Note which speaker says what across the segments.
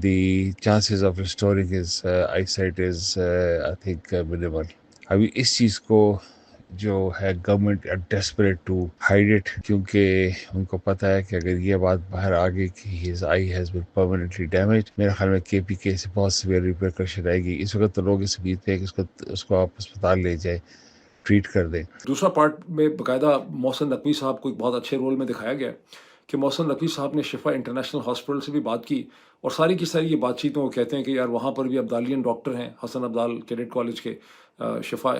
Speaker 1: The chances of restoring his eyesight is, I think, minimal. ابھی اس چیز کو جو ہے government desperate to hide it, کیونکہ ان کو پتہ ہے کہ اگر یہ بات باہر آ گئی کہ his I has been permanently damage, میرے خیال میں کے پی کے سے بہت سویئر ریپرکشن آئے گی. اس وقت تو لوگ اس امید پہ کہ اس کو آپ اسپتال لے جائے، ٹریٹ کر دیں.
Speaker 2: دوسرا پارٹ میں باقاعدہ محسن نقوی صاحب کو ایک بہت اچھے رول میں دکھایا گیا کہ محسن نقوی صاحب نے شفا انٹرنیشنل ہاسپٹل سے بھی بات کی، اور ساری کی ساری یہ بات چیت میں وہ کہتے ہیں کہ یار وہاں پر بھی ابدالیین ڈاکٹر ہیں، حسن ابدال کیڈٹ کالج کے شفا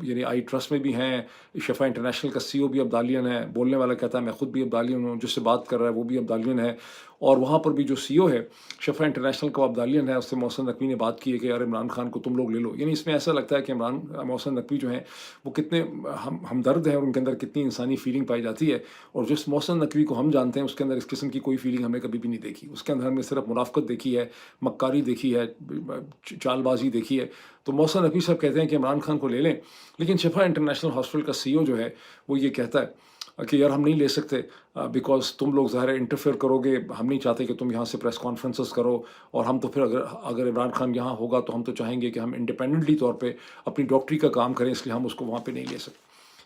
Speaker 2: یعنی آئی ٹرسٹ میں بھی ہیں، شفا انٹرنیشنل کا سی او بھی ابدالیین ہے، بولنے والا کہتا ہے میں خود بھی ابدالیین ہوں، جس سے بات کر رہا ہے وہ بھی ابدالیین ہے، اور وہاں پر بھی جو سی او ہے شفا انٹرنیشنل کا ابدالیین ہے، اس سے محسن نقوی نے بات کی ہے کہ یار عمران خان کو تم لوگ لے لو. یعنی اس میں ایسا لگتا ہے کہ محسن نقوی جو ہیں وہ کتنے ہمدرد ہیں، اور ان کے اندر کتنی انسانی فیلنگ پائی جاتی ہے، اور جس محسن نقوی کو ہم جانتے ہیں اس کے اندر اس قسم کی کوئی فیلنگ ہمیں کبھی بھی نہیں دیکھی. اس کے اندر ہم نے صرف منافقت دیکھی ہے، مکاری دیکھی ہے، چال بازی دیکھی ہے. تو محسن نقوی صاحب کہتے ہیں کہ عمران خان کو لے لیں، لیکن شفا انٹرنیشنل ہاسپٹل کا سی او جو ہے وہ یہ کہتا ہے کہ یار ہم نہیں لے سکتے بیکاز تم لوگ ظاہر انٹرفیئر کرو گے، ہم نہیں چاہتے کہ تم یہاں سے پریس کانفرنسز کرو، اور ہم تو پھر اگر عمران خان یہاں ہوگا تو ہم تو چاہیں گے کہ ہم انڈیپینڈنٹلی طور پہ اپنی ڈاکٹری کا کام کریں، اس لیے ہم اس کو وہاں پہ نہیں لے سکتے.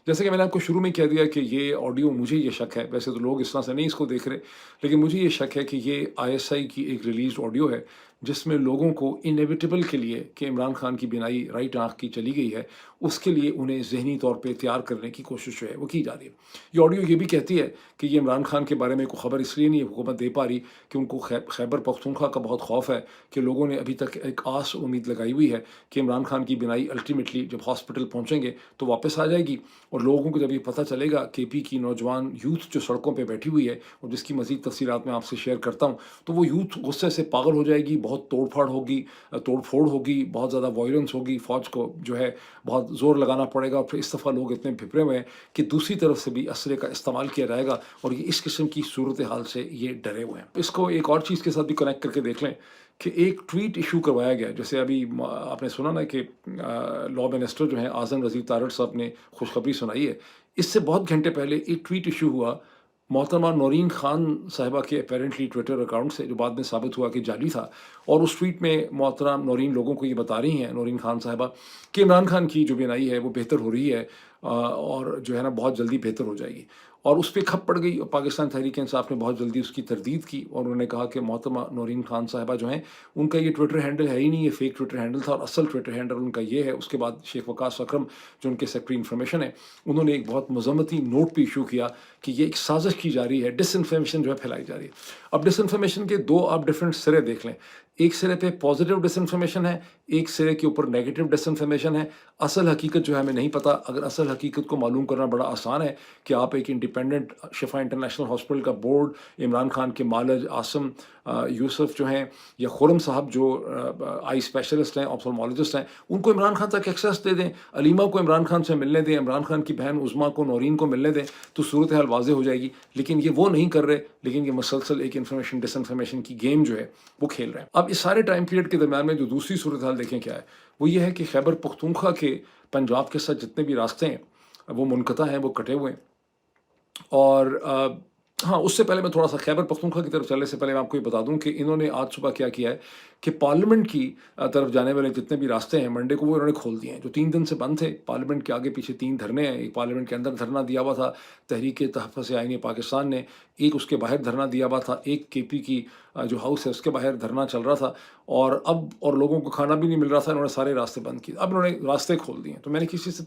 Speaker 2: جیسے کہ میں نے آپ کو شروع میں کہہ دیا کہ یہ آڈیو، مجھے یہ شک ہے، ویسے تو لوگ اس طرح سے نہیں اس کو دیکھ رہے، لیکن مجھے یہ شک ہے کہ یہ آئی ایس آئی کی ایک ریلیزڈ آڈیو ہے جس میں لوگوں کو انیویٹیبل کے لیے کہ عمران خان کی بینائی رائٹ آنکھ کی چلی گئی ہے، اس کے لیے انہیں ذہنی طور پہ تیار کرنے کی کوشش جو ہے وہ کی جا رہی ہے. یہ آڈیو یہ بھی کہتی ہے کہ یہ عمران خان کے بارے میں کوئی خبر اس لیے نہیں حکومت دے پا رہی کہ ان کو خیبر پختونخوا کا بہت خوف ہے کہ لوگوں نے ابھی تک ایک آس امید لگائی ہوئی ہے کہ عمران خان کی بینائی الٹیمیٹلی جب ہاسپٹل پہنچیں گے تو واپس آ جائے گی، اور لوگوں کو جب یہ پتہ چلے گا کے پی کی نوجوان یوتھ جو سڑکوں پہ بیٹھی ہوئی ہے، اور جس کی مزید تفصیلات میں آپ سے شیئر کرتا ہوں، تو وہ یوتھ غصے سے پاگل ہو جائے گی، بہت توڑ پھوڑ ہوگی، بہت زیادہ وائلنس ہوگی، فوج کو جو ہے بہت زور لگانا پڑے گا، اور پھر اس دفعہ لوگ اتنے پھپڑے ہوئے ہیں کہ دوسری طرف سے بھی اسلحے کا استعمال کیا جائے گا، اور یہ اس قسم کی صورتحال سے یہ ڈرے ہوئے ہیں. اس کو ایک اور چیز کے ساتھ بھی کنیکٹ کر کے دیکھ لیں کہ ایک ٹویٹ ایشو کروایا گیا، جیسے ابھی آپ نے سنا نا کہ لا منسٹر جو ہیں اعظم رضی تارڑ صاحب نے خوشخبری سنائی ہے. اس سے بہت گھنٹے پہلے ایک ٹویٹ ایشو ہوا محترمہ نورین خان صاحبہ کے اپیرنٹلی ٹویٹر اکاؤنٹ سے، جو بعد میں ثابت ہوا کہ جعلی تھا، اور اس ٹویٹ میں محترم نورین لوگوں کو یہ بتا رہی ہیں، نورین خان صاحبہ، کہ عمران خان کی جو بینائی ہے وہ بہتر ہو رہی ہے، اور جو ہے نا بہت جلدی بہتر ہو جائے گی. اور اس پہ کھپ پڑ گئی، اور پاکستان تحریک انصاف نے بہت جلدی اس کی تردید کی، اور انہوں نے کہا کہ محترمہ نورین خان صاحبہ جو ہیں ان کا یہ ٹویٹر ہینڈل ہے ہی نہیں، یہ فیک ٹویٹر ہینڈل تھا، اور اصل ٹویٹر ہینڈل ان کا یہ ہے. اس کے بعد شیخ وقاص اکرم جو ان کے سیکرٹری انفارمیشن ہے، انہوں نے ایک بہت مذمتی نوٹ بھی ایشو کیا کہ یہ ایک سازش کی جا رہی ہے، ڈس انفارمیشن جو ہے پھیلائی جا رہی ہے. اب ڈس انفارمیشن کے دو آپ ڈفرینٹ سرے دیکھ لیں، ایک سرے پہ پازیٹیو ڈس انفارمیشن ہے، ایک سرے کے اوپر نیگیٹو ڈس انفارمیشن ہے. اصل حقیقت جو ہے ہمیں نہیں پتہ. اگر اصل حقیقت کو معلوم کرنا بڑا آسان ہے کہ آپ ایک انڈیپینڈنٹ شفا انٹرنیشنل ہاسپٹل کا بورڈ، عمران خان کے مالج عاصم یوسف جو ہیں، یا خرم صاحب جو آئی اسپیشلسٹ ہیں، آپتھالمولوجسٹ ہیں، ان کو عمران خان تک ایکسیس دے دیں، علیمہ کو عمران خان سے ملنے دیں، عمران خان کی بہن عظمیٰ کو، نورین کو ملنے دیں، تو صورتحال واضح ہو جائے گی. لیکن یہ وہ نہیں کر رہے، لیکن یہ مسلسل ایک انفارمیشن ڈس انفارمیشن کی گیم جو ہے وہ کھیل رہے ہیں. اب اس سارے ٹائم پیریڈ کے درمیان میں جو دوسری صورتحال دیکھیں کیا ہے، وہ یہ ہے کہ خیبر پختونخوا کے پنجاب کے ساتھ جتنے بھی راستے ہیں وہ منقطع ہیں، وہ کٹے ہوئے ہیں. اور ہاں، اس سے پہلے میں تھوڑا سا خیبر پختونخوا کی طرف چلنے سے پہلے میں آپ کو یہ بتا دوں کہ انہوں نے آج صبح کیا کیا ہے کہ پارلیمنٹ کی طرف جانے والے جتنے بھی راستے ہیں منڈے کو وہ انہوں نے کھول دیے ہیں، جو 3 دن سے بند تھے. پارلیمنٹ کے آگے پیچھے 3 دھرنے ہیں، ایک پارلیمنٹ کے اندر دھرنا دیا ہوا تھا تحریک تحفظ آئین پاکستان نے، ایک اس کے باہر دھرنا دیا ہوا تھا، ایک کے پی کی جو ہاؤس ہے اس کے باہر دھرنا چل رہا تھا، اور لوگوں کو کھانا بھی نہیں مل رہا تھا. انہوں نے سارے راستے بند کیے، اب انہوں نے راستے کھول دیے. تو میں نے کسی سے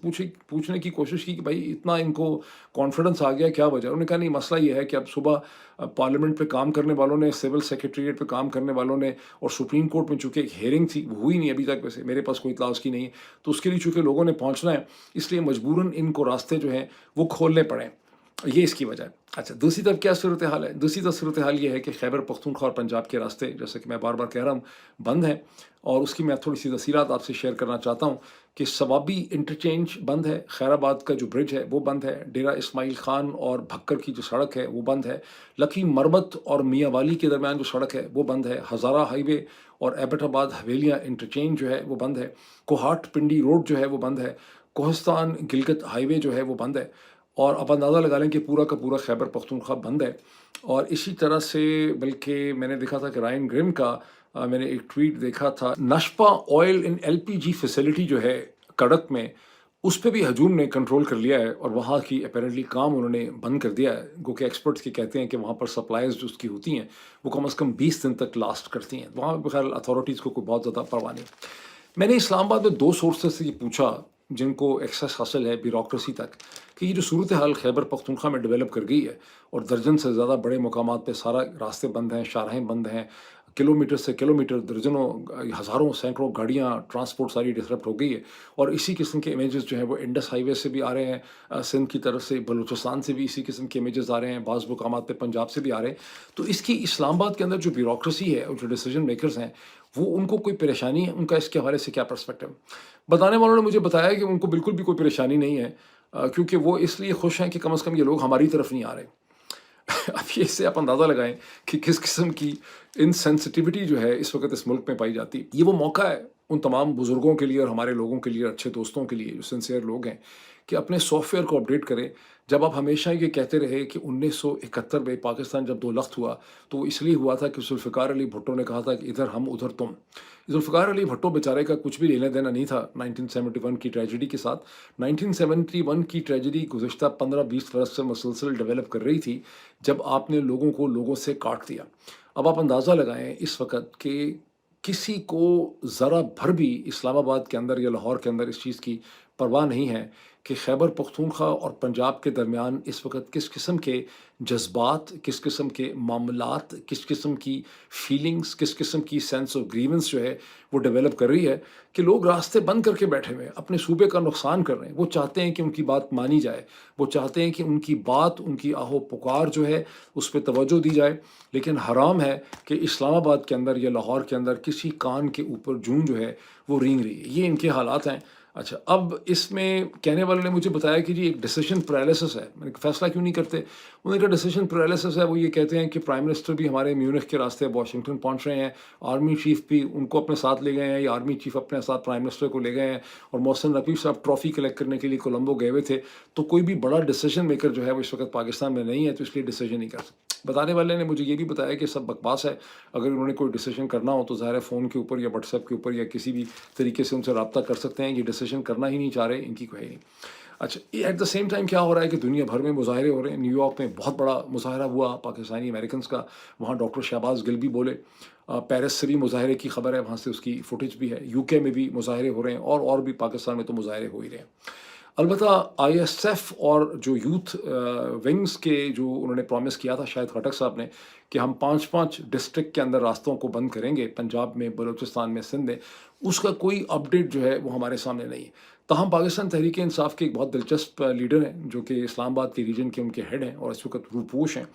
Speaker 2: پوچھنے کی کوشش کی کہ بھائی اتنا ان کو کانفیڈنس آ گیا، کیا وجہ؟ انہوں نے کہا نہیں، مسئلہ یہ ہے کہ اب صبح پارلیمنٹ پہ کام کرنے والوں نے، سول سیکریٹریٹ پہ کام کرنے والوں نے، اور سپریم کورٹ میں چونکہ ایک ہیئرنگ تھی وہ ہوئی نہیں ابھی تک، ویسے میرے پاس کوئی اطلاع اس کی نہیں ہے، تو اس کے لیے چونکہ لوگوں نے پہنچنا ہے، اس لیے مجبوراً ان کو راستے جو ہیں وہ کھولنے پڑیں. یہ اس کی وجہ ہے. اچھا، دوسری طرف کیا صورتحال ہے؟ دوسری طرف صورتحال یہ ہے کہ خیبر پختونخوا اور پنجاب کے راستے، جیسے کہ میں بار بار کہہ رہا ہوں، بند ہیں. اور اس کی میں تھوڑی سی تفصیلات آپ سے شیئر کرنا چاہتا ہوں کہ سوابی انٹرچینج بند ہے، خیر آباد کا جو برج ہے وہ بند ہے، ڈیرہ اسماعیل خان اور بھکر کی جو سڑک ہے وہ بند ہے، لکی مرمت اور میاں والی کے درمیان جو سڑک ہے وہ بند ہے، ہزارہ ہائی وے اور ایبٹ آباد حویلیاں انٹرچینج جو ہے وہ بند ہے، کوہاٹ پنڈی روڈ جو ہے وہ بند ہے، کوہستان گلگت ہائی وے جو ہے وہ بند ہے. اور آپ اندازہ لگا لیں کہ پورا کا پورا خیبر پختونخوا بند ہے. اور اسی طرح سے بلکہ میں نے دیکھا تھا کہ رائن گرم کا میں نے ایک ٹویٹ دیکھا تھا، Nashpa oil in L P G facility جو ہے کڑک میں، اس پہ بھی ہجوم نے کنٹرول کر لیا ہے اور وہاں کی اپیرنٹلی کام انہوں نے بند کر دیا ہے، گو کہ ایکسپرٹس کی کہتے ہیں کہ وہاں پر سپلائز جو اس کی ہوتی ہیں وہ کم از کم 20 دن تک لاسٹ کرتی ہیں، وہاں بخیر اتھارٹیز کو کوئی بہت زیادہ پرواہ نہیں۔ میں نے اسلام آباد میں 2 سورسز سے یہ پوچھا جن کو ایکسیس حاصل ہے بیوروکریسی تک، کہ یہ جو صورتحال خیبر پختونخوا میں ڈیولپ کر گئی ہے اور درجن سے زیادہ بڑے مقامات پہ سارا راستے بند ہیں، شاہراہیں بند ہیں، کلومیٹر سے کلومیٹر درجنوں ہزاروں سینکڑوں گاڑیاں ٹرانسپورٹ ساری ڈسرپٹ ہو گئی ہے، اور اسی قسم کے امیجز جو ہیں وہ انڈس ہائی وے سے بھی آ رہے ہیں، سندھ کی طرف سے، بلوچستان سے بھی اسی قسم کے امیجز آ رہے ہیں، بعض مقامات پہ پنجاب سے بھی آ رہے ہیں۔ تو اس کی اسلام آباد کے اندر جو بیوروکریسی ہے اور جو ڈیسیجن میکرز ہیں وہ ان کو کوئی پریشانی ہے، ان کا اس کے حوالے سے کیا پرسپیکٹو؟ بتانے والوں نے مجھے بتایا کہ ان کو بالکل بھی کوئی پریشانی نہیں ہے، کیونکہ وہ اس لیے خوش ہیں کہ کم از کم یہ لوگ ہماری طرف نہیں آ رہے۔ اب یہ اس سے آپ اندازہ لگائیں کہ کس قسم کی انسینسٹیوٹی جو ہے اس وقت اس ملک میں پائی جاتی ہے۔ یہ وہ موقع ہے ان تمام بزرگوں کے لیے اور ہمارے لوگوں کے لیے، اچھے دوستوں کے لیے جو سنسیئر لوگ ہیں، کہ اپنے سافٹ ویئر کو اپڈیٹ کریں۔ جب آپ ہمیشہ یہ کہتے رہے کہ 1971 میں پاکستان جب دو لخت ہوا تو وہ اس لیے ہوا تھا کہ ذوالفقار علی بھٹو نے کہا تھا کہ ادھر ہم ادھر تم۔ ذوالفقار علی بھٹو بیچارے کا کچھ بھی لینا دینا نہیں تھا 1971 کی ٹریجڈی کے ساتھ۔ 1971 کی ٹریجڈی گزشتہ 15-20 برس سے مسلسل ڈیولپ کر رہی تھی جب آپ نے لوگوں کو لوگوں سے کاٹ دیا۔ اب آپ اندازہ لگائیں اس وقت کہ کسی کو ذرا بھر بھی اسلام آباد کے اندر یا لاہور کے اندر اس چیز کی پرواہ نہیں ہے کہ خیبر پختونخوا اور پنجاب کے درمیان اس وقت کس قسم کے جذبات، کس قسم کے معاملات، کس قسم کی فیلنگز، کس قسم کی سینس آف گریونس جو ہے وہ ڈیولپ کر رہی ہے، کہ لوگ راستے بند کر کے بیٹھے ہوئے ہیں، اپنے صوبے کا نقصان کر رہے ہیں۔ وہ چاہتے ہیں کہ ان کی بات مانی جائے، وہ چاہتے ہیں کہ ان کی بات، ان کی آہ و پکار جو ہے اس پہ توجہ دی جائے، لیکن حرام ہے کہ اسلام آباد کے اندر یا لاہور کے اندر کسی کان کے اوپر جون جو ہے وہ رینگ رہی ہے۔ یہ ان کے حالات ہیں۔ اچھا، اب اس میں کہنے والوں نے مجھے بتایا کہ جی ایک ڈیسیجن پیرالسس ہے۔ میں نے کہا فیصلہ کیوں نہیں کرتے؟ انہوں نے کہا ڈیسیجن پیرالسس ہے، وہ یہ کہتے ہیں کہ پرائم منسٹر بھی ہمارے میونخ کے راستے واشنگٹن پہنچ رہے ہیں، آرمی چیف بھی ان کو اپنے ساتھ لے گئے ہیں، یا آرمی چیف اپنے ساتھ پرائم منسٹر کو لے گئے ہیں، اور محسن نقوی صاحب ٹرافی کلیکٹ کرنے کے لیے کولمبو گئے ہوئے تھے، تو کوئی بھی بڑا ڈیسیجن میکر جو ہے وہ اس وقت پاکستان میں نہیں ہے، تو اس لیے ڈیسیجن نہیں کر سکتے۔ بتانے والے نے مجھے یہ بھی بتایا کہ سب بکواس ہے، اگر انہوں نے کوئی ڈیسیجن کرنا ہو تو ظاہر ہے فون کے اوپر یا واٹس ایپ کے اوپر یا کسی بھی طریقے سے ان سے رابطہ کر سکتے ہیں، یہ ڈیسیجن کرنا ہی نہیں چاہ رہے، ان کی کوئی نہیں۔ اچھا، ایٹ دا سیم ٹائم کیا ہو رہا ہے کہ دنیا بھر میں مظاہرے ہو رہے ہیں۔ نیو یارک میں بہت بڑا مظاہرہ ہوا پاکستانی امریکنز کا، وہاں ڈاکٹر شہباز گل بھی بولے۔ پیرس سے بھی مظاہرے کی خبر ہے، وہاں سے اس کی فوٹیج بھی ہے۔ یو کے میں بھی مظاہرے ہو رہے ہیں، اور بھی پاکستان میں تو مظاہرے ہو ہی رہے ہیں۔ البتہ آئی ایس ایف اور جو یوتھ ونگز کے جو انہوں نے پرومس کیا تھا شاید خٹک صاحب نے کہ ہم 5 ڈسٹرکٹ کے اندر راستوں کو بند کریں گے، پنجاب میں، بلوچستان میں، سندھ میں، اس کا کوئی اپڈیٹ جو ہے وہ ہمارے سامنے نہیں ہے۔ تاہم پاکستان تحریک انصاف کے ایک بہت دلچسپ لیڈر ہیں جو کہ اسلام آباد کے ریجن کے ان کے ہیڈ ہیں اور اس وقت روپوش ہیں،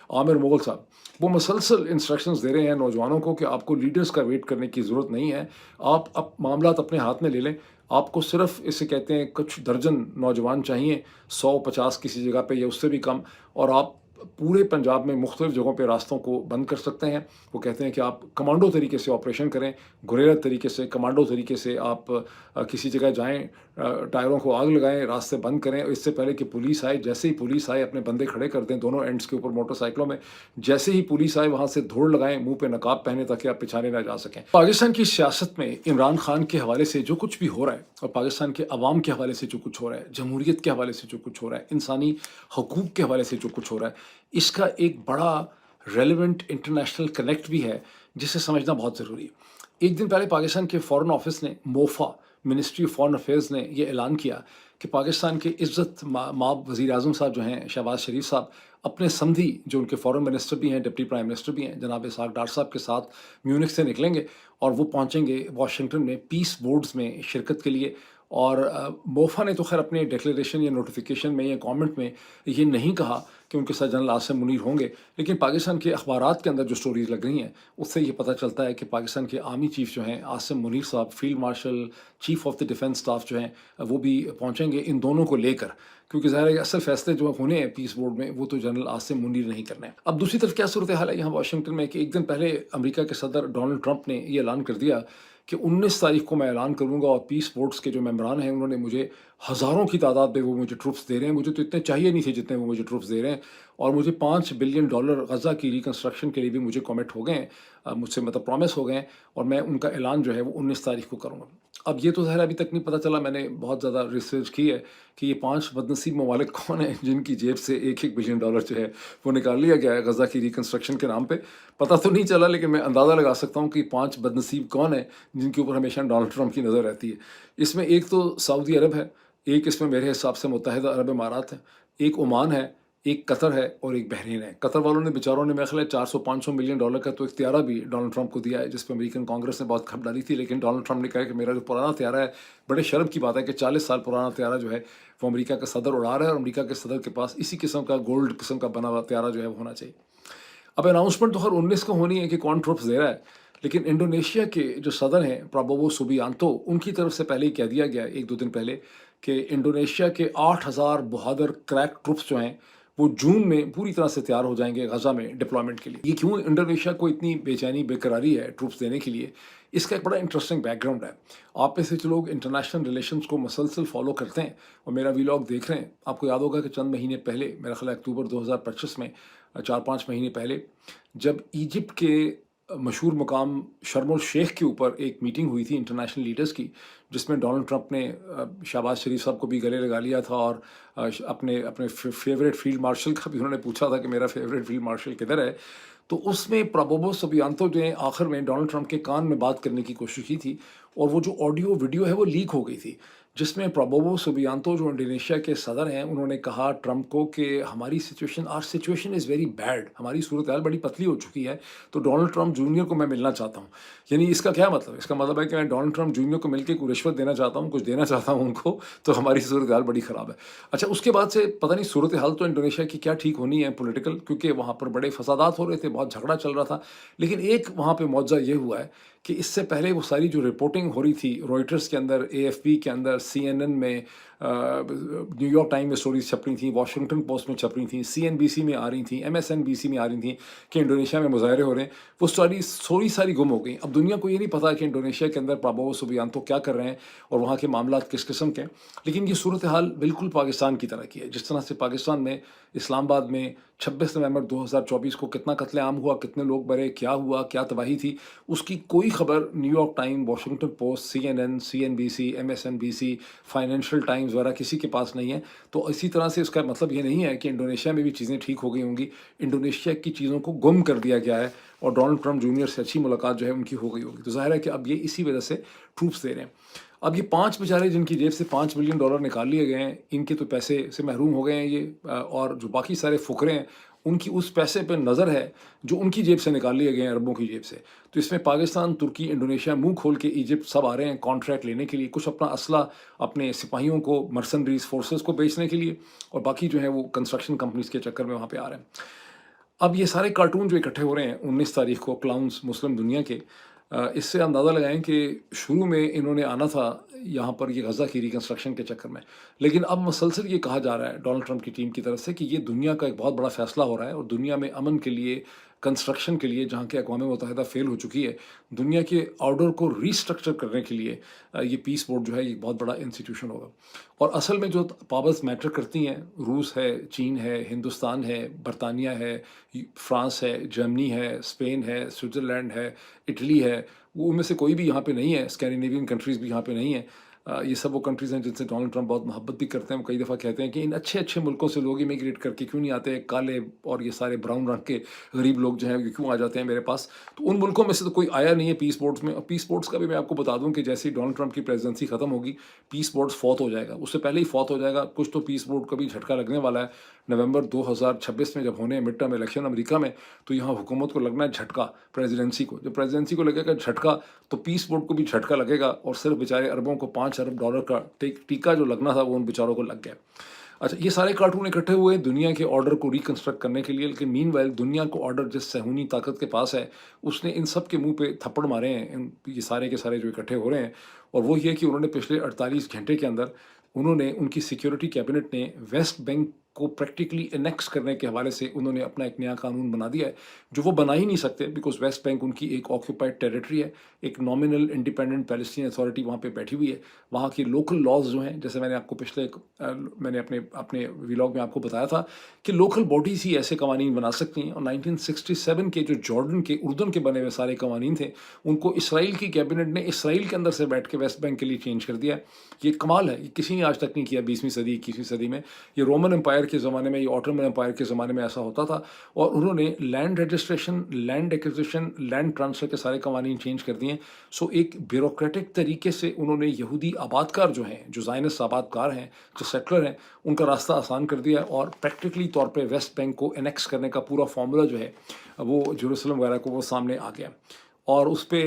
Speaker 2: عامر مغل صاحب، وہ مسلسل انسٹرکشنز دے رہے ہیں نوجوانوں کو کہ آپ کو لیڈرز کا ویٹ کرنے کی ضرورت نہیں ہے، آپ معاملات اپنے ہاتھ میں لے لیں۔ آپ کو صرف اسے کہتے ہیں کچھ درجن نوجوان چاہیے، 150 کسی جگہ پہ یا اس سے بھی کم، اور آپ پورے پنجاب میں مختلف جگہوں پہ راستوں کو بند کر سکتے ہیں۔ وہ کہتے ہیں کہ آپ کمانڈو طریقے سے آپریشن کریں، گوریلا طریقے سے، کمانڈو طریقے سے آپ کسی جگہ جائیں، ٹائروں کو آگ لگائیں، راستے بند کریں، اور اس سے پہلے کہ پولیس آئے، جیسے ہی پولیس آئے اپنے بندے کھڑے کر دیں دونوں اینڈز کے اوپر موٹر سائیکلوں میں، جیسے ہی پولیس آئے وہاں سے دھوڑ لگائیں، منہ پہ نقاب پہنے تاکہ آپ پچھانے نہ جا سکیں۔ پاکستان کی سیاست میں عمران خان کے حوالے سے جو کچھ بھی ہو رہا ہے، اور پاکستان کے عوام کے حوالے سے جو کچھ ہو رہا ہے، جمہوریت کے حوالے سے جو کچھ ہو رہا ہے، انسانی حقوق کے حوالے سے جو کچھ ہو رہا ہے، اس کا ایک بڑا ریلیونٹ انٹرنیشنل کنیکٹ بھی ہے جسے سمجھنا بہت ضروری ہے۔ ایک دن پہلے پاکستان کے فورن آفس نے، موفا، منسٹری آف فورن افیئرز نے یہ اعلان کیا کہ پاکستان کے عزت مآب وزیر اعظم صاحب جو ہیں شہباز شریف صاحب، اپنے سمدھی جو ان کے فورن منسٹر بھی ہیں، ڈپٹی پرائم منسٹر بھی ہیں، جناب اسحاق ڈار صاحب کے ساتھ میونخ سے نکلیں گے اور وہ پہنچیں گے واشنگٹن میں پیس بورڈز میں شرکت کے لیے۔ اور موفا نے تو خیر اپنے ڈیکلیریشن یا نوٹیفیکیشن میں یا کامنٹ میں یہ نہیں کہا کہ ان کے ساتھ جنرل عاصم منیر ہوں گے، لیکن پاکستان کے اخبارات کے اندر جو سٹوریز لگ رہی ہیں اس سے یہ پتہ چلتا ہے کہ پاکستان کے آرمی چیف جو ہیں عاصم منیر صاحب، field marshal, chief of the defence staff جو ہیں وہ بھی پہنچیں گے ان دونوں کو لے کر، کیونکہ ظاہر ہے اصل فیصلے جو ہونے ہیں پیس بورڈ میں وہ تو جنرل عاصم منیر نہیں کرنے ہیں۔ اب دوسری طرف کیا صورتحال ہے یہاں واشنگٹن میں کہ ایک دن پہلے امریکہ کے صدر ڈونلڈ ٹرمپ نے یہ اعلان کر دیا کہ 19 تاریخ کو میں اعلان کروں گا، اور پیس بورڈز کے جو ممبران ہیں انہوں نے مجھے ہزاروں کی تعداد میں وہ مجھے ٹروپس دے رہے ہیں، مجھے تو اتنے چاہیے نہیں تھے جتنے وہ مجھے ٹروپس دے رہے ہیں، اور مجھے $5 بلین غزہ کی ریکنسٹرکشن کے لیے بھی مجھے کمٹ ہو گئے ہیں، مجھ سے مطلب پرومس ہو گئے ہیں، اور میں ان کا اعلان جو ہے وہ 19 تاریخ کو کروں گا۔ اب یہ تو ظاہر ابھی تک نہیں پتہ چلا، میں نے بہت زیادہ ریسرچ کی ہے کہ یہ 5 بدنصیب ممالک کون ہیں جن کی جیب سے $1 بلین جو ہے وہ نکال لیا گیا ہے غزہ کی ریکنسٹرکشن کے نام پہ. پتہ تو نہیں چلا، لیکن میں اندازہ لگا سکتا ہوں کہ 5 بدنصیب کون ہیں جن کے اوپر ہمیشہ ڈونلڈ ٹرمپ کی نظر رہتی ہے. اس میں ایک تو سعودی عرب ہے، ایک اس میں میرے حساب سے متحدہ عرب امارات ہے، ایک عمان ہے، ایک قطر ہے اور ایک بحرین ہے. قطر والوں نے بیچاروں نے میرے خیال ہے $400-500 ملین کا تو اختیارہ بھی ڈونلڈ ٹرمپ کو دیا ہے، جس پہ امریکن کانگریس نے بہت کھپ ڈالی تھی. لیکن ڈونلڈ ٹرمپ نے کہا کہ میرا جو پرانا طیارہ ہے، بڑے شرم کی بات ہے کہ 40 سال پرانا طیارہ جو ہے وہ امریکہ کا صدر اڑا رہا ہے، اور امریکہ کے صدر کے پاس اسی قسم کا گولڈ قسم کا بنا ہوا طیارہ جو ہے وہ ہونا چاہیے. اب اناؤنسمنٹ تو ہر 19 کو ہونی ہے کہ کون ٹروپس دے رہا ہے، لیکن انڈونیشیا کے جو صدر ہیں پرابوو سوبیانتو، ان کی طرف سے پہلے ہی کہہ دیا گیا 1-2 دن پہلے کہ انڈونیشیا کے 8,000 بہادر کریک ٹروپس جو ہیں وہ جون میں پوری طرح سے تیار ہو جائیں گے غزہ میں ڈپلائمنٹ کے لیے. یہ کیوں انڈونیشیا کو اتنی بے چینی بے قراری ہے ٹروپس دینے کے لیے؟ اس کا ایک بڑا انٹرسٹنگ بیک گراؤنڈ ہے. آپ میں سے جو لوگ انٹرنیشنل ریلیشنز کو مسلسل فالو کرتے ہیں اور میرا ویلاگ دیکھ رہے ہیں، آپ کو یاد ہوگا کہ چند مہینے پہلے، میرا خیال ہے اکتوبر 2025 میں، 4-5 مہینے پہلے، جب ایجپٹ کے مشہور مقام شرم الشیخ کے اوپر ایک میٹنگ ہوئی تھی انٹرنیشنل لیڈرز کی، جس میں ڈونلڈ ٹرمپ نے شہباز شریف صاحب کو بھی گلے لگا لیا تھا، اور اپنے فیوریٹ فیلڈ مارشل کا بھی انہوں نے پوچھا تھا کہ میرا فیوریٹ فیلڈ مارشل کدھر ہے. تو اس میں پرابوو سوبیانتو جو ہیں آخر میں ڈونلڈ ٹرمپ کے کان میں بات کرنے کی کوشش کی تھی، اور وہ جو آڈیو ویڈیو ہے وہ لیک ہو گئی تھی، جس میں پرابوو سوبیانتو جو انڈونیشیا کے صدر ہیں، انہوں نے کہا ٹرمپ کو کہ ہماری سچویشن از ویری بیڈ، ہماری صورتحال بڑی پتلی ہو چکی ہے، تو ڈونلڈ ٹرمپ جونیئر کو میں ملنا چاہتا ہوں. یعنی اس کا کیا مطلب؟ اس کا مطلب ہے کہ میں ڈونلڈ ٹرمپ جونیئر کو مل کے کوئی رشوت دینا چاہتا ہوں، کچھ دینا چاہتا ہوں ان کو، تو ہماری صورتحال بڑی خراب ہے. اچھا، اس کے بعد سے پتہ نہیں صورتحال تو انڈونیشیا کی کیا ٹھیک ہونی ہے پولیٹیکل، کیونکہ وہاں پر بڑے فسادات ہو رہے تھے، بہت جھگڑا چل رہا تھا. لیکن ایک وہاں پہ معجزہ یہ ہوا ہے کہ اس سے پہلے وہ ساری جو رپورٹنگ ہو رہی تھی روئٹرز کے اندر، AFP کے اندر، CNN میں، نیو یارک ٹائم میں اسٹوریز چھپ رہی تھیں، واشنگٹن پوسٹ میں چھپ رہی تھیں، CNBC میں آ رہی تھیں، MSNBC میں آ رہی تھیں کہ انڈونیشیا میں مظاہرے ہو رہے ہیں. وہ ساری گم ہو گئیں. اب دنیا کو یہ نہیں پتا کہ انڈونیشیا کے اندر پرابوو سوبیانتو کیا کر رہے ہیں اور وہاں کے معاملات کس قسم کے ہیں. لیکن یہ صورتحال بالکل پاکستان کی طرح کی ہے. جس طرح سے پاکستان میں اسلام آباد میں 26 نومبر 2024 کو کتنا قتل عام ہوا، کتنے لوگ مرے، کیا ہوا، کیا تباہی تھی، اس کی کوئی خبر new York time, Washington post, CNN، CNBC، MSNBC، financial Times وغیرہ کسی کے پاس نہیں ہے. تو اسی طرح سے اس کا مطلب یہ نہیں ہے کہ انڈونیشیا میں بھی چیزیں ٹھیک ہو گئی ہوں گی. انڈونیشیا کی چیزوں کو گم کر دیا گیا ہے، اور ڈونلڈ ٹرمپ جونیئر سے اچھی ملاقات جو ہے ان کی ہو گئی ہوگی. تو ظاہر ہے کہ اب یہ اسی وجہ سے ٹروپس دے رہے ہیں. اب یہ 5 بیچارے جن کی جیب سے $5 بلین نکال لیے گئے ہیں، ان کے تو پیسے سے محروم ہو گئے ہیں یہ، اور جو باقی سارے فقرے ہیں ان کی اس پیسے پہ نظر ہے جو ان کی جیب سے نکال لیے گئے ہیں، عربوں کی جیب سے. تو اس میں پاکستان، ترکی، انڈونیشیا منہ کھول کے، ایجپٹ سب آ رہے ہیں کانٹریکٹ لینے کے لیے، کچھ اپنا اسلحہ اپنے سپاہیوں کو، مرسنریز فورسز کو بیچنے کے لیے، اور باقی جو ہے وہ کنسٹرکشن کمپنیز کے چکر میں وہاں پہ آ رہے ہیں. اب یہ سارے کارٹون جو اکٹھے ہو رہے ہیں 19 تاریخ کو، کلاؤنز مسلم دنیا کے، اس سے اندازہ لگائیں کہ شروع میں انہوں نے آنا تھا یہاں پر یہ غزہ کی ریکنسٹرکشن کے چکر میں، لیکن اب مسلسل یہ کہا جا رہا ہے ڈونلڈ ٹرمپ کی ٹیم کی طرف سے کہ یہ دنیا کا ایک بہت بڑا فیصلہ ہو رہا ہے، اور دنیا میں امن کے لیے، کنسٹرکشن کے لیے، جہاں کہ اقوام متحدہ فیل ہو چکی ہے، دنیا کے آرڈر کو ریسٹرکچر کرنے کے لیے یہ پیس بورڈ جو ہے یہ بہت بڑا انسٹیٹیوشن ہوگا. اور اصل میں جو پاورز میٹر کرتی ہیں، روس ہے، چین ہے، ہندوستان ہے، برطانیہ ہے، فرانس ہے، جرمنی ہے، اسپین ہے، سوئٹزرلینڈ ہے، اٹلی ہے، وہ ان میں سے کوئی بھی یہاں پہ نہیں ہے. اسکینڈینیوین کنٹریز بھی یہاں پہ نہیں ہیں. یہ سب وہ کنٹریز ہیں جن سے ڈونلڈ ٹرمپ بہت محبت بھی کرتے ہیں. وہ کئی دفعہ کہتے ہیں کہ ان اچھے ملکوں سے لوگ امیگریٹ کر کے کیوں نہیں آتے، کالے اور یہ سارے براؤن رنگ کے غریب لوگ جو ہیں یہ کیوں آ جاتے ہیں میرے پاس. تو ان ملکوں میں سے تو کوئی آیا نہیں ہے پیس بورڈز میں. اور پیس بورڈز کا بھی میں آپ کو بتا دوں کہ جیسے ہی ڈونلڈ ٹرمپ کی پریزیڈنسی ختم ہوگی، پیس بورڈز فوت ہو جائے گا. اس سے پہلے ہی فوت ہو جائے گا. کچھ تو پیس بورڈ کا بھی جھٹکا لگنے والا ہے. نومبر 2026 میں جب ہونے ہیں مڈ ٹرم الیکشن امریکہ میں، تو یہاں حکومت کو لگنا ہے جھٹکا پریزیڈنسی کو. جب پریزیڈنسی کو لگے گا جھٹکا، تو پیس بورڈ کو بھی جھٹکا لگے گا، اور صرف بیچارے عربوں کو $5 ارب کا ٹیکہ جو لگنا تھا وہ ان بیچاروں کو لگ گیا. اچھا، یہ سارے کارٹون اکٹھے ہوئے دنیا کے آرڈر کو ریکنسٹرکٹ کرنے کے لیے. لیکن مین وائل دنیا کو آرڈر جس صہیونی طاقت کے پاس ہے، اس نے ان سب کے منہ پہ تھپڑ مارے ہیں. یہ سارے کے سارے جو اکٹھے ہو رہے ہیں، اور وہ یہ کہ انہوں نے پچھلے 48 گھنٹے کے اندر انہوں نے، ان کی سیکیورٹی کیبنٹ نے ویسٹ بینک کو پریکٹیکلی انیکس کرنے کے حوالے سے انہوں نے اپنا ایک نیا قانون بنا دیا ہے جو وہ بنا ہی نہیں سکتے، بیکاز ویسٹ بینک ان کی ایک آکوپائڈ ٹیریٹری ہے، ایک نامنل انڈیپینڈنٹ پیلسٹین اتھارٹی وہاں پہ بیٹھی ہوئی ہے. وہاں کی لوکل لاز جو ہیں، جیسے میں نے آپ کو میں نے اپنے ویلاگ میں آپ کو بتایا تھا کہ لوکل باڈیز ہی ایسے قوانین بنا سکتی ہیں. اور 1967 کے جو جارڈن کے اردن کے بنے ہوئے سارے قوانین تھے ان کو اسرائیل کی کیبنٹ نے اسرائیل کے اندر سے بیٹھ کے ویسٹ بینک کے لیے چینج کر دیا. یہ کمال ہے، یہ کسی نے آج تک نہیں کیا 20ویں صدی 21ویں صدی میں. یہ رومن امپائر کے زمانے میں، یہ آٹومن امپائر کے زمانے میں ایسا ہوتا تھا. اور انہوں نے land registration, land acquisition, land transfer کے سارے قوانین چینج کر دیے. سو ایک بیوروکریٹک طریقے سے انہوں نے یہودی آباد کار جو ہیں، جو زائنسٹ آباد کار ہیں، جو سیٹلر ہیں، ان کا راستہ آسان کر دیا. اور پریکٹیکلی طور پہ ویسٹ بینک کو انیکس کرنے کا پورا فارمولا جو ہے وہ جیروسلم وغیرہ کو وہ سامنے آ گیا. اور اس پہ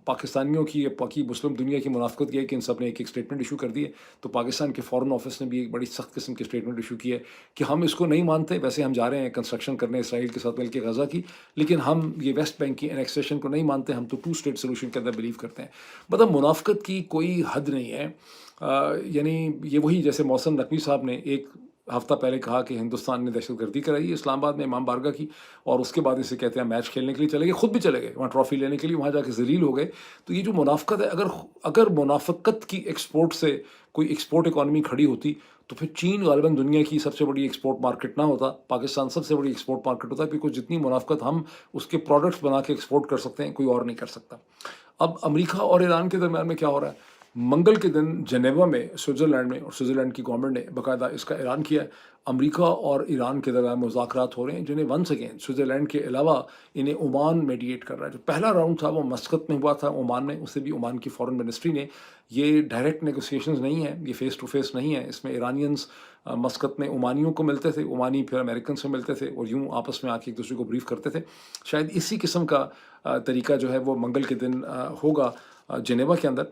Speaker 2: پاکستانیوں کی، باقی مسلم دنیا کی منافقت یہ ہے کہ ان سب نے ایک اسٹیٹمنٹ ایشو کر دی ہے. تو پاکستان کے فارن آفس نے بھی ایک بڑی سخت قسم کی اسٹیٹمنٹ ایشو کی ہے کہ ہم اس کو نہیں مانتے. ویسے ہم جا رہے ہیں کنسٹرکشن کرنے اسرائیل کے ساتھ مل کے غزہ کی، لیکن ہم یہ ویسٹ بینک کی انیکسیشن کو نہیں مانتے. ہم تو 2 اسٹیٹ سولوشن کے اندر بلیو کرتے ہیں. مطلب منافقت کی کوئی حد نہیں ہے. یعنی یہ وہی جیسے محسن نقوی صاحب نے ایک ہفتہ پہلے کہا کہ ہندوستان نے دہشت گردی کرائی ہے اسلام آباد میں امام بارگاہ کی، اور اس کے بعد اسے کہتے ہیں میچ کھیلنے کے لیے چلے گئے، خود بھی چلے گئے وہاں ٹرافی لینے کے لیے، وہاں جا کے ذلیل ہو گئے. تو یہ جو منافقت ہے، اگر منافقت کی ایکسپورٹ سے کوئی ایکسپورٹ اکانومی کھڑی ہوتی تو پھر چین غالباً دنیا کی سب سے بڑی ایکسپورٹ مارکیٹ نہ ہوتا، پاکستان سب سے بڑی ایکسپورٹ مارکیٹ ہوتا، بیکاز جتنی منافقت ہم اس کے پروڈکٹس بنا کے ایکسپورٹ کر سکتے ہیں کوئی اور نہیں کر سکتا. اب امریکہ اور ایران کے درمیان میں کیا ہو رہا ہے؟ منگل کے دن جنیوا میں سوئٹزرلینڈ میں، اور سوئٹزرلینڈ کی گورنمنٹ نے باقاعدہ اس کا اعلان کیا ہے، امریکہ اور ایران کے درمیان مذاکرات ہو رہے ہیں جنہیں ونس اگین سوئٹزرلینڈ کے علاوہ انہیں عمان میڈیٹ کر رہا ہے. جو پہلا راؤنڈ تھا وہ مسقط میں ہوا تھا عمان میں، اسے بھی عمان کی فورن منسٹری نے. یہ ڈائریکٹ نیگوسیشنز نہیں ہیں، یہ فیس ٹو فیس نہیں ہے. اس میں ایرانینز مسقط میں عمانیوں کو ملتے تھے، عمانی پھر امریکن سے ملتے تھے اور یوں آپس میں آ کے ایک دوسرے کو بریف کرتے تھے. شاید اسی قسم کا طریقہ جو ہے وہ منگل کے دن ہوگا جنیوا کے اندر.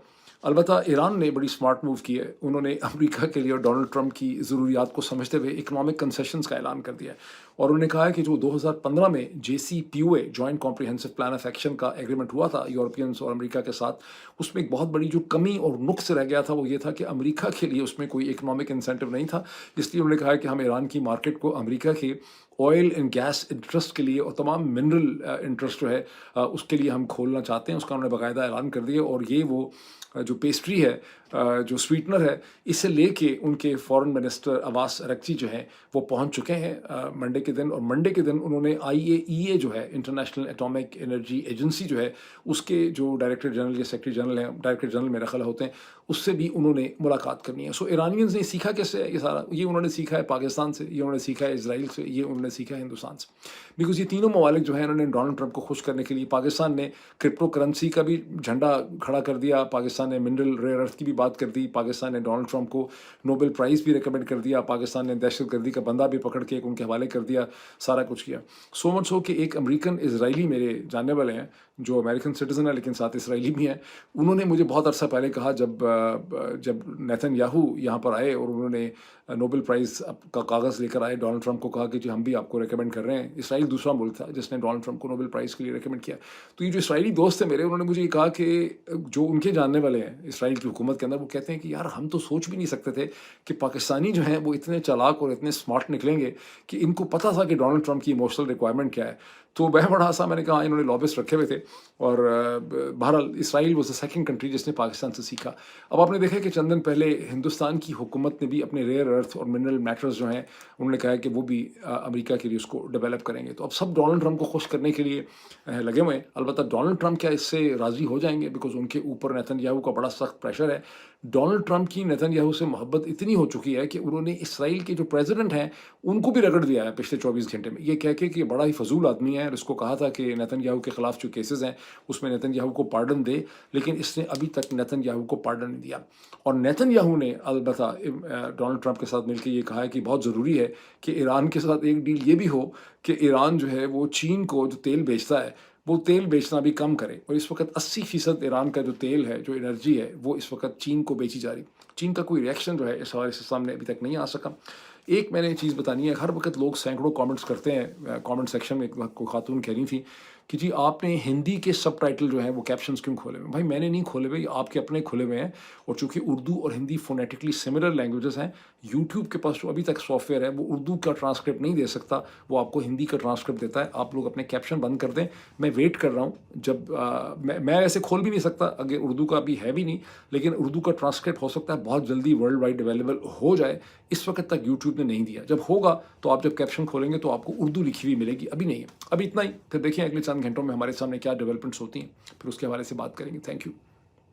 Speaker 2: البتہ ایران نے بڑی سمارٹ موو کی ہے. انہوں نے امریکہ کے لیے اور ڈونلڈ ٹرمپ کی ضروریات کو سمجھتے ہوئے اکنامک کنسیشنز کا اعلان کر دیا ہے. اور انہوں نے کہا ہے کہ جو 2015 میں JCPOA joint comprehensive plan of action کا ایگریمنٹ ہوا تھا یورپینز اور امریکہ کے ساتھ، اس میں ایک بہت بڑی جو کمی اور نقص رہ گیا تھا وہ یہ تھا کہ امریکہ کے لیے اس میں کوئی اکنامک انسینٹو نہیں تھا. اس لیے انہوں نے کہا ہے کہ ہم ایران کی مارکیٹ کو امریکہ کے آئل اینڈ گیس انٹرسٹ کے لیے اور تمام منرل انٹرسٹ جو ہے اس کے لیے ہم کھولنا چاہتے ہیں. اس کا انہوں نے باقاعدہ اعلان کر دیا. اور یہ وہ جو پیسٹری ہے، جو سویٹنر ہے، اسے لے کے ان کے فارن منسٹر عباس اراغچی جو ہیں وہ پہنچ چکے ہیں منڈے کے دن. اور منڈے کے دن انہوں نے IAEA جو ہے انٹرنیشنل ایٹامک انرجی ایجنسی جو ہے اس کے جو ڈائریکٹر جنرل یا سیکرٹری جنرل ہیں، ڈائریکٹر جنرل میرا خیال ہوتے ہیں، اس سے بھی انہوں نے ملاقات کرنی ہے. سو ایرانینز نے سیکھا کیسے ہے یہ سارا؟ یہ انہوں نے سیکھا ہے پاکستان سے، یہ انہوں نے سیکھا ہے اسرائیل سے، یہ انہوں نے سیکھا ہے ہندوستان سے. بیکاز یہ تینوں ممالک جو ہیں انہوں نے ڈونلڈ ٹرمپ کو خوش کرنے کے لیے، پاکستان نے کرپٹو کرنسی کا بھی جھنڈا کھڑا کر دیا، پاکستان نے منرل ریئر ارتھ کی بھی بات کر دی، پاکستان نے ڈونلڈ ٹرمپ کو نوبل پرائز بھی ریکمینڈ کر دیا، پاکستان نے دہشت گردی کا بندہ بھی پکڑ کے ان کے حوالے کر دیا، سارا کچھ کیا. سو مچ ہو کہ ایک امریکن اسرائیلی میرے جاننے والے ہیں جو امریکن سٹیزن ہے لیکن ساتھ اسرائیلی بھی ہیں. انہوں نے مجھے بہت عرصہ پہلے کہا جب نیتن یاہو یہاں پر آئے اور انہوں نے نوبل پرائز کا کاغذ لے کر آئے، ڈونلڈ ٹرمپ کو کہا کہ جی ہم بھی آپ کو ریکمینڈ کر رہے ہیں. اسرائیل دوسرا ملک تھا جس نے ڈونلڈ ٹرمپ کو نوبل پرائز کے لیے ریکمینڈ کیا. تو یہ جو اسرائیلی دوست تھے میرے، انہوں نے مجھے یہ کہا کہ جو ان کے جاننے والے ہیں اسرائیل کی حکومت کے اندر، وہ کہتے ہیں کہ یار ہم تو سوچ بھی نہیں سکتے تھے کہ پاکستانی جو ہیں وہ اتنے چالاک اور اتنے اسمارٹ نکلیں گے کہ ان کو پتہ تھا کہ ڈونلڈ ٹرمپ کی ایموشنل ریکوائرمنٹ کیا ہے. تو بڑا سا میں نے کہا انہوں نے لابسٹ رکھے ہوئے تھے. اور بہرحال اسرائیل واز دا سیکنڈ کنٹری جس نے پاکستان سے سیکھا. اب آپ نے دیکھا کہ چند دن پہلے ہندوستان کی حکومت نے بھی اپنے ریئر ارتھ اور منرل میٹرز جو ہیں انہوں نے کہا ہے کہ وہ بھی امریکہ کے لیے اس کو ڈیولپ کریں گے. تو اب سب ڈونلڈ ٹرمپ کو خوش کرنے کے لیے لگے ہوئے ہیں. البتہ ڈونلڈ ٹرمپ کیا اس سے راضی ہو جائیں گے؟ بیکاز ان کے اوپر نیتن یاہو کا بڑا سخت پریشر ہے. ڈونلڈ ٹرمپ کی نیتن یاہو سے محبت اتنی ہو چکی ہے کہ انہوں نے اسرائیل کے جو پریزیڈنٹ ہیں ان کو بھی رگڑ دیا ہے پچھلے 24 گھنٹے میں، یہ کہہ کے کہ بڑا ہی فضول آدمی ہے. اور اس کو کہا تھا کہ نیتن یاہو کے خلاف جو کیسز ہیں اس میں نیتن یاہو کو پارڈن دے، لیکن اس نے ابھی تک نیتن یاہو کو پارڈن نہیں دیا. اور نیتن یاہو نے البتہ ڈونلڈ ٹرمپ کے ساتھ مل کے یہ کہا ہے کہ بہت ضروری ہے کہ ایران کے ساتھ ایک ڈیل یہ بھی ہو کہ ایران جو ہے وہ چین کو جو تیل بیچتا ہے وہ تیل بیچنا بھی کم کرے. اور اس وقت 80% ایران کا جو تیل ہے، جو انرجی ہے، وہ اس وقت چین کو بیچی جا رہی. چین کا کوئی ریئیکشن جو ہے اس حوالے سے سامنے ابھی تک نہیں آ سکا. ایک میں نے چیز بتانی ہے، ہر وقت لوگ سینکڑوں کامنٹس کرتے ہیں کامنٹ سیکشن میں. کوئی خاتون کہہ رہی تھیں کہ جی آپ نے ہندی کے سب ٹائٹل جو ہیں وہ کیپشنز کیوں کھولے ہوئے؟ بھائی میں نے نہیں کھولے ہوئے، آپ کے اپنے کھلے ہوئے ہیں، اور چونکہ اردو اور ہندی فونیٹکلی سملر لینگویجز ہیں، یوٹیوب کے پاس جو ابھی تک سافٹ ویئر ہے وہ اردو کا ٹرانسکرپٹ نہیں دے سکتا، وہ آپ کو ہندی کا ٹرانسکرپٹ دیتا ہے. آپ لوگ اپنے کیپشن بند کر دیں. میں ویٹ کر رہا ہوں جب میں ایسے کھول بھی نہیں سکتا اگر اردو کا ابھی ہے بھی نہیں، لیکن اردو کا ٹرانسکرپٹ ہو سکتا ہے بہت جلدی ورلڈ وائڈ اویلیبل ہو جائے. اس وقت تک یوٹیوب نے نہیں دیا. جب ہوگا تو آپ جب کیپشن کھولیں گے تو آپ کو اردو لکھی ہوئی ملے گی. ابھی نہیں ہے. ابھی اتنا ہی. پھر دیکھیں اگلے چند گھنٹوں میں ہمارے سامنے کیا ڈیولپمنٹس ہوتی ہیں، پھر اس کے حوالے سے بات کریں گے. Thank you.